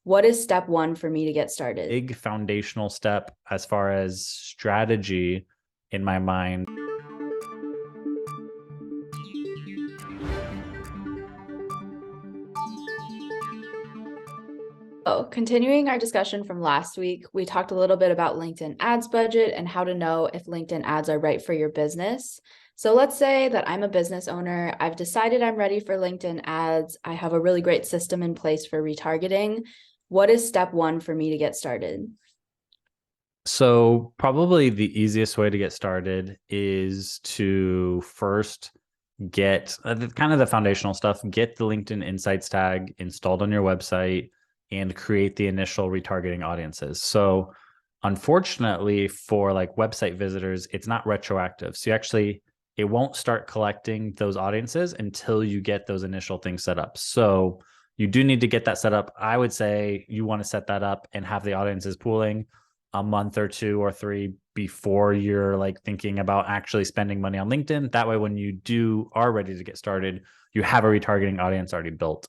What is step one for me to get started? Big foundational step as far as strategy in my mind. Oh, continuing our discussion from last week, we talked a little bit about LinkedIn ads budget and how to know if LinkedIn ads are right for your business. So let's say that I'm a business owner. I've decided I'm ready for LinkedIn ads. I have a really great system in place for retargeting. What is step one for me to get started? So probably the easiest way to get started is to first get kind of the foundational stuff, get the LinkedIn Insights tag installed on your website and create the initial retargeting audiences. So unfortunately for like website visitors, it's not retroactive. So you actually, it won't start collecting those audiences until you get those initial things set up. So you do need to get that set up. I would say you want to set that up and have the audiences pooling a month or two or three before you're like thinking about actually spending money on LinkedIn. That way, when you are ready to get started, you have a retargeting audience already built.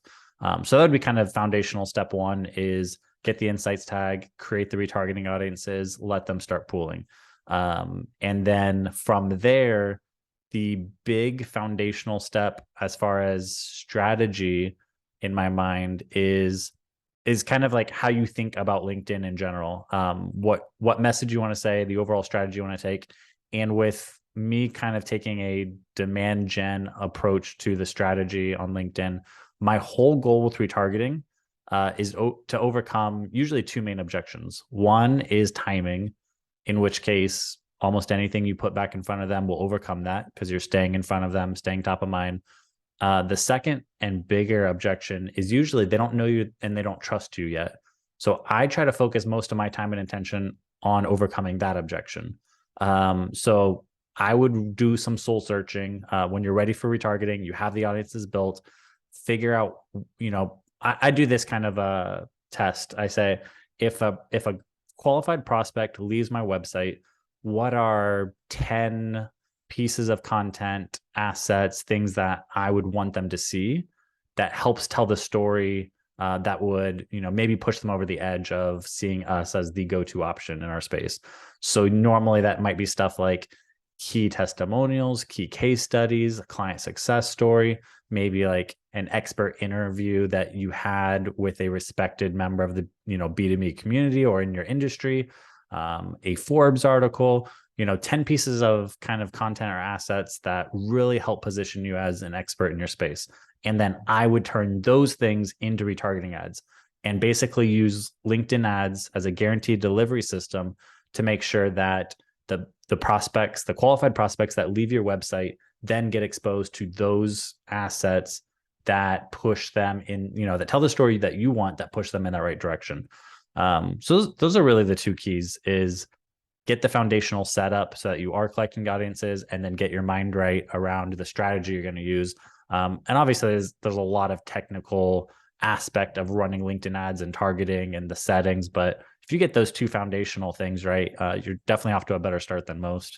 So that would be kind of foundational step one is get the insights tag, create the retargeting audiences, let them start pooling. And then from there, the big foundational step as far as strategy in my mind is kind of like how you think about LinkedIn in general. What message you want to say, the overall strategy you want to take, and with me kind of taking a demand gen approach to the strategy on LinkedIn, my whole goal with retargeting is to overcome usually two main objections. One is timing, in which case almost anything you put back in front of them will overcome that because you're staying in front of them, staying top of mind. The second and bigger objection is usually they don't know you and they don't trust you yet. So I try to focus most of my time and attention on overcoming that objection. So I would do some soul searching when you're ready for retargeting. You have the audiences built. Figure out, I do this kind of a test. I say if a qualified prospect leaves my website, what are 10 pieces of content, assets, things that I would want them to see that helps tell the story that would, maybe push them over the edge of seeing us as the go-to option in our space. So normally that might be stuff like key testimonials, key case studies, a client success story, maybe like an expert interview that you had with a respected member of the, B2B community or in your industry, a Forbes article, 10 pieces of kind of content or assets that really help position you as an expert in your space. And then I would turn those things into retargeting ads and basically use LinkedIn ads as a guaranteed delivery system to make sure that the prospects, the qualified prospects that leave your website then get exposed to those assets that push them in, that tell the story that you want, that push them in that right direction. So those are really the two keys is get the foundational setup so that you are collecting audiences and then get your mind right around the strategy you're going to use. And obviously there's a lot of technical aspect of running LinkedIn ads and targeting and the settings. But if you get those two foundational things right, you're definitely off to a better start than most.